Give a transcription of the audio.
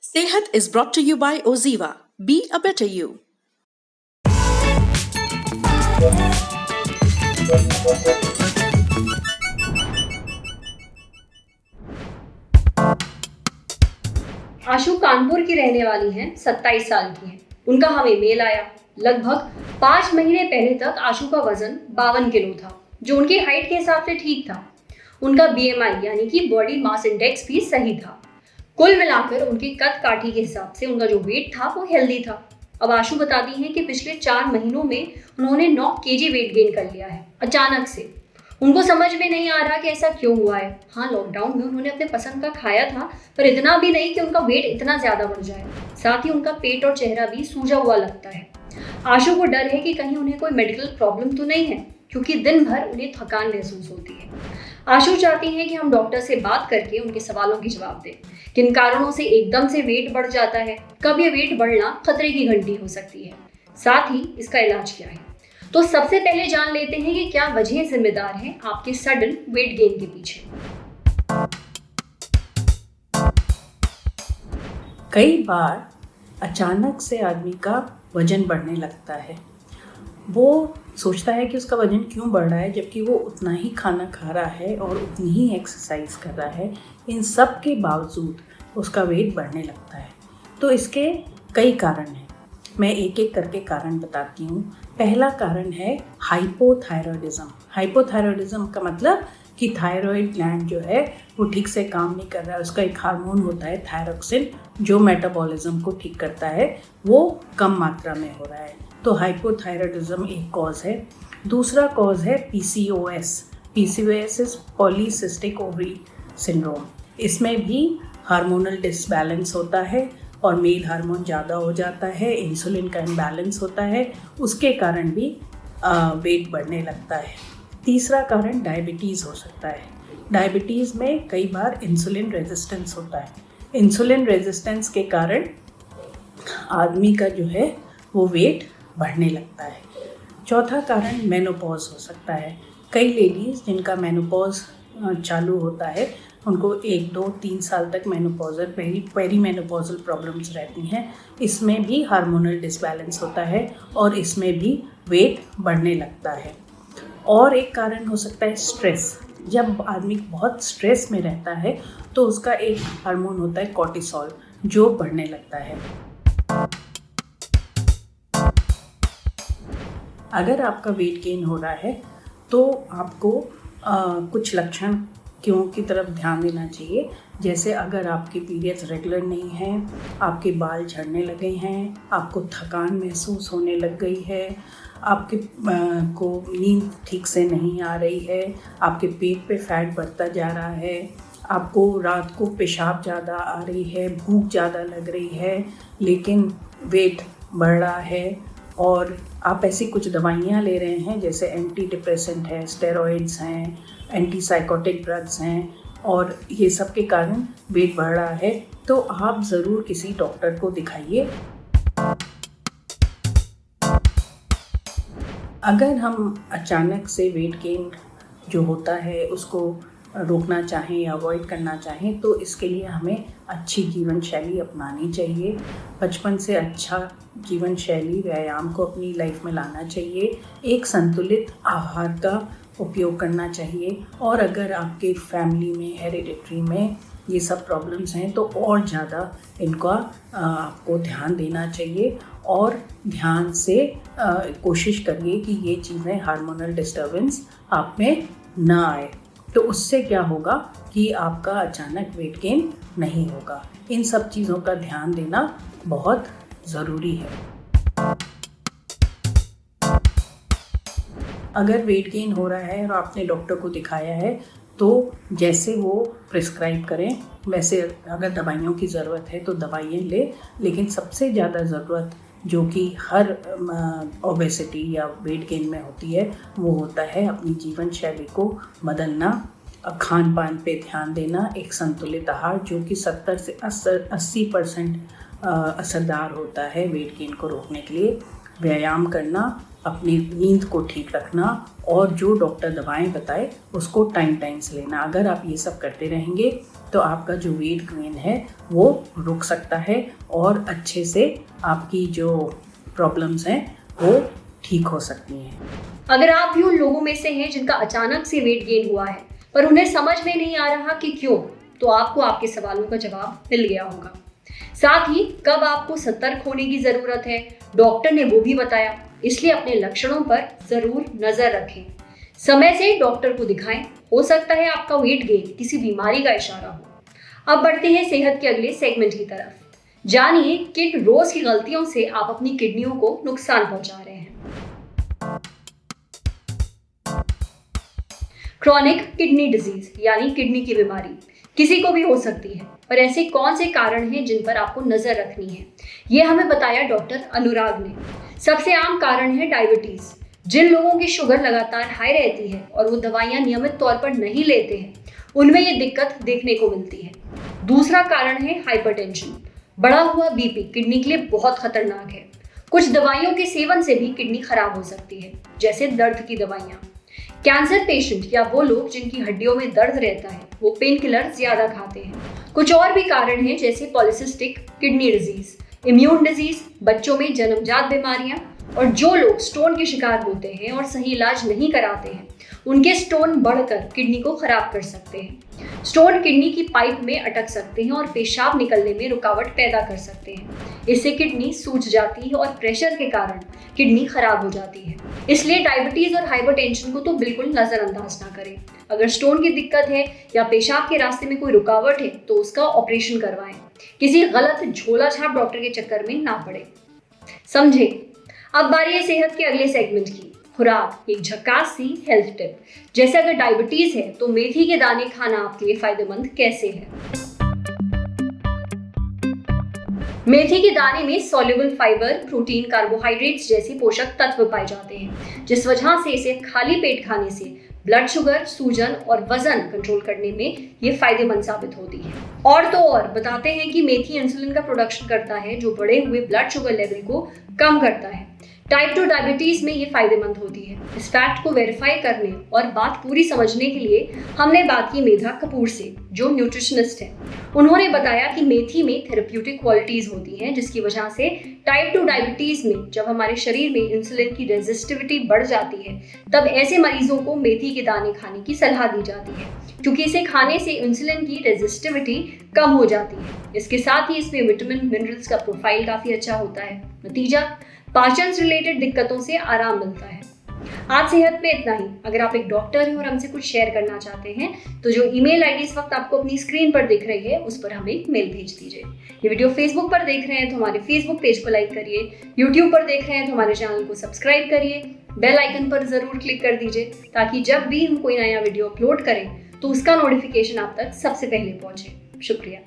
Sehat is brought to you by Oziva. Be a better you. आशु कानपुर की रहने वाली हैं, 27 साल की हैं। उनका हमें मेल आया। लगभग 5 महीने पहले तक आशु का वजन 52 किलो था, जो उनकी हाइट के हिसाब से ठीक था। उनका BMI यानी कि बॉडी मास इंडेक्स भी सही था। कुल मिलाकर उनके कद काठी के हिसाब से उनका जो वेट था वो हेल्दी था। अब आशु बताती हैं कि पिछले 4 महीनों में उन्होंने 9 kg वेट गेन कर लिया है अचानक से। उनको समझ में नहीं आ रहा कि ऐसा क्यों हुआ है। हाँ, लॉकडाउन में उन्होंने अपने पसंद का खाया था, पर इतना भी नहीं कि उनका वेट इतना ज़्यादा बढ़ जाए। साथ ही उनका पेट और चेहरा भी सूजा हुआ लगता है। आशु को डर है कि कहीं उन्हें कोई मेडिकल प्रॉब्लम तो नहीं है, क्योंकि दिन भर उन्हें थकान महसूस होती है। आशु चाहती हैं कि हम डॉक्टर से बात करके उनके सवालों के जवाब दें। किन कारणों से एकदम से वेट बढ़ जाता है, कब ये वेट बढ़ना खतरे की घंटी हो सकती है, साथ ही इसका इलाज क्या है। तो सबसे पहले जान लेते हैं कि क्या वजह जिम्मेदार है आपके सडन वेट गेन के पीछे। कई बार अचानक से आदमी का वजन बढ़ने लगता है। वो सोचता है कि उसका वजन क्यों बढ़ रहा है, जबकि वो उतना ही खाना खा रहा है और उतनी ही एक्सरसाइज कर रहा है। इन सब के बावजूद उसका वेट बढ़ने लगता है। तो इसके कई कारण हैं। मैं एक एक करके कारण बताती हूँ। पहला कारण है हाइपोथायरॉयडिज्म। हाइपोथायरॉयडिज्म का मतलब कि थायराइड ग्लैंड जो है वो ठीक से काम नहीं कर रहा है। उसका एक हार्मोन होता है थायरोक्सिन, जो मेटाबॉलिज्म को ठीक करता है, वो कम मात्रा में हो रहा है। तो हाइपोथायरॉयडिज्म एक कॉज है। दूसरा कॉज है PCOS। PCOS is polycystic ovary syndrome. इसमें भी हार्मोनल डिसबैलेंस होता है और मेल हार्मोन ज़्यादा हो जाता है, इंसुलिन का इम्बैलेंस होता है, उसके कारण भी वेट बढ़ने लगता है। तीसरा कारण डायबिटीज़ हो सकता है। डायबिटीज़ में कई बार इंसुलिन रेजिस्टेंस होता है। इंसुलिन रेजिस्टेंस के कारण आदमी का जो है वो वेट बढ़ने लगता है। चौथा कारण मेनोपॉज हो सकता है। कई लेडीज़ जिनका मेनोपॉज चालू होता है, उनको 1, 2, 3 साल तक मेनोपॉजल पेरीमेनोपॉजल प्रॉब्लम्स रहती हैं। इसमें भी हार्मोनल डिसबैलेंस होता है और इसमें भी वेट बढ़ने लगता है। और एक कारण हो सकता है स्ट्रेस। जब आदमी बहुत स्ट्रेस में रहता है तो उसका एक हार्मोन होता है कॉर्टिसोल, जो बढ़ने लगता है। अगर आपका वेट गेन हो रहा है तो आपको कुछ लक्षण क्यों की तरफ ध्यान देना चाहिए। जैसे अगर आपके पीरियड्स रेगुलर नहीं हैं, आपके बाल झड़ने लगे हैं, आपको थकान महसूस होने लग गई है, आपके को नींद ठीक से नहीं आ रही है, आपके पेट पे फैट बढ़ता जा रहा है, आपको रात को पेशाब ज़्यादा आ रही है, भूख ज़्यादा लग रही है, लेकिन वेट बढ़ रहा है, और आप ऐसी कुछ दवाइयाँ ले रहे हैं जैसे एंटी डिप्रेसेंट है, स्टेरॉइड्स हैं, एंटीसाइकोटिक ड्रग्स हैं, और ये सब के कारण वेट बढ़ रहा है, तो आप ज़रूर किसी डॉक्टर को दिखाइए। अगर हम अचानक से वेट गेन जो होता है उसको रोकना चाहें या अवॉइड करना चाहें, तो इसके लिए हमें अच्छी जीवन शैली अपनानी चाहिए। बचपन से अच्छा जीवन शैली, व्यायाम को अपनी लाइफ में लाना चाहिए। एक संतुलित आहार का उपयोग करना चाहिए। और अगर आपके फैमिली में हेरिडिटरी में ये सब प्रॉब्लम्स हैं तो और ज़्यादा इनका आपको ध्यान देना चाहिए, और ध्यान से कोशिश करिए कि ये चीज़ें हार्मोनल डिस्टर्बेंस आप में ना आए। तो उससे क्या होगा कि आपका अचानक वेट गेन नहीं होगा। इन सब चीज़ों का ध्यान देना बहुत ज़रूरी है। अगर वेट गेन हो रहा है और आपने डॉक्टर को दिखाया है तो जैसे वो प्रिस्क्राइब करें वैसे, अगर दवाइयों की ज़रूरत है तो दवाइयाँ लें, लेकिन सबसे ज़्यादा ज़रूरत जो कि हर ओबेसिटी या वेट गेन में होती है वो होता है अपनी जीवन शैली को बदलना, खान पान पे ध्यान देना, एक संतुलित आहार जो कि 70 से 80% असरदार होता है वेट गेन को रोकने के लिए, व्यायाम करना, अपनी नींद को ठीक रखना, और जो डॉक्टर दवाएं बताए उसको टाइम से लेना। अगर आप ये सब करते रहेंगे तो आपका जो वेट गेन है वो रुक सकता है और अच्छे से आपकी जो प्रॉब्लम्स हैं वो ठीक हो सकती हैं। अगर आप भी उन लोगों में से हैं जिनका अचानक से वेट गेन हुआ है पर उन्हें समझ में नहीं आ रहा कि क्यों, तो आपको आपके सवालों का जवाब मिल गया होगा। साथ ही कब आपको सतर्क होने की जरूरत है, डॉक्टर ने वो भी बताया। इसलिए अपने लक्षणों पर जरूर नजर रखें, समय से डॉक्टर को दिखाएं। हो सकता है आपका वेट गेन किसी बीमारी का इशारा हो। अब बढ़ते हैं सेहत के अगले सेगमेंट की तरफ। जानिए किन रोज की गलतियों से आप अपनी किडनियों को नुकसान पहुंचा रहे हैं। क्रॉनिक किडनी डिजीज यानी किडनी की बीमारी किसी को भी हो सकती है, पर ऐसे कौन से कारण हैं जिन पर आपको नजर रखनी है, ये हमें बताया डॉक्टर अनुराग ने। सबसे आम कारण है डायबिटीज। जिन लोगों की शुगर लगातार हाई रहती है और वो दवाइयां नियमित तौर पर नहीं लेते हैं, उनमें ये दिक्कत देखने को मिलती है। दूसरा कारण है हाइपरटेंशन। बढ़ा हुआ बीपी किडनी के लिए बहुत खतरनाक है। कुछ दवाइयों के सेवन से भी किडनी खराब हो सकती है, जैसे दर्द की दवाइयां। कैंसर पेशेंट या वो लोग जिनकी हड्डियों में दर्द रहता है, वो पेन किलर ज्यादा खाते हैं। कुछ और भी कारण हैं, जैसे polycystic kidney disease, immune disease, बच्चों में जन्मजात बीमारियां, और जो लोग स्टोन के शिकार होते हैं और सही इलाज नहीं कराते हैं, उनके स्टोन बढ़कर किडनी को खराब कर सकते हैं। स्टोन किडनी की पाइप में अटक सकते हैं और पेशाब निकलने में रुकावट पैदा कर सकते हैं। इससे किडनी सूज जाती है और प्रेशर के कारण किडनी खराब हो जाती है। इसलिए डायबिटीज और हाइपरटेंशन को तो बिल्कुल नजरअंदाज ना करें। अगर स्टोन की दिक्कत है या पेशाब के रास्ते में कोई रुकावट है तो उसका ऑपरेशन करवाएं। किसी गलत झोला छाप डॉक्टर के चक्कर में ना पड़े। समझे? अब बारी है सेहत के अगले सेगमेंट की, खुराक, एक झकास सी हेल्थ टिप। जैसे अगर डायबिटीज है तो मेथी के दाने खाना आपके लिए फायदेमंद कैसे है। मेथी के दाने में सॉल्युबल फाइबर, प्रोटीन, कार्बोहाइड्रेट्स जैसे पोषक तत्व पाए जाते हैं, जिस वजह से इसे खाली पेट खाने से ब्लड शुगर, सूजन और वजन कंट्रोल करने में ये फायदेमंद साबित होती है। और तो और बताते हैं कि मेथी इंसुलिन का प्रोडक्शन करता है, जो बढ़े हुए ब्लड शुगर लेवल को कम करता है। टाइप 2 डायबिटीज में ये फायदेमंद होती है। इस फैक्ट को वेरीफाई करने और बात पूरी समझने के लिए हमने बात की मेधा कपूर से, जो न्यूट्रिशनिस्ट हैं। उन्होंने बताया कि मेथी में थेरेप्यूटिक क्वालिटीज होती हैं, जिसकी वजह से टाइप 2 डायबिटीज में जब हमारे शरीर में इंसुलिन की रेजिस्टिविटी बढ़ जाती है, तब ऐसे मरीजों को मेथी के दाने खाने की सलाह दी जाती है, क्योंकि इसे खाने से इंसुलिन की रेजिस्टिविटी कम हो जाती है। इसके साथ ही इसमें विटामिन, मिनरल्स का प्रोफाइल काफी अच्छा होता है। नतीजा, पाचन से रिलेटेड दिक्कतों से आराम मिलता है। आज सेहत में इतना ही। अगर आप एक डॉक्टर हैं और हमसे कुछ शेयर करना चाहते हैं तो जो ईमेल आईडी इस वक्त आपको अपनी स्क्रीन पर दिख रही है, उस पर हमें एक मेल भेज दीजिए। ये वीडियो फेसबुक पर देख रहे हैं तो हमारे फेसबुक पेज को लाइक करिए, यूट्यूब पर देख रहे हैं तो हमारे चैनल को सब्सक्राइब करिए, बेल आइकन पर जरूर क्लिक कर दीजिए, ताकि जब भी हम कोई नया वीडियो अपलोड करें तो उसका नोटिफिकेशन आप तक सबसे पहले पहुंचे। शुक्रिया।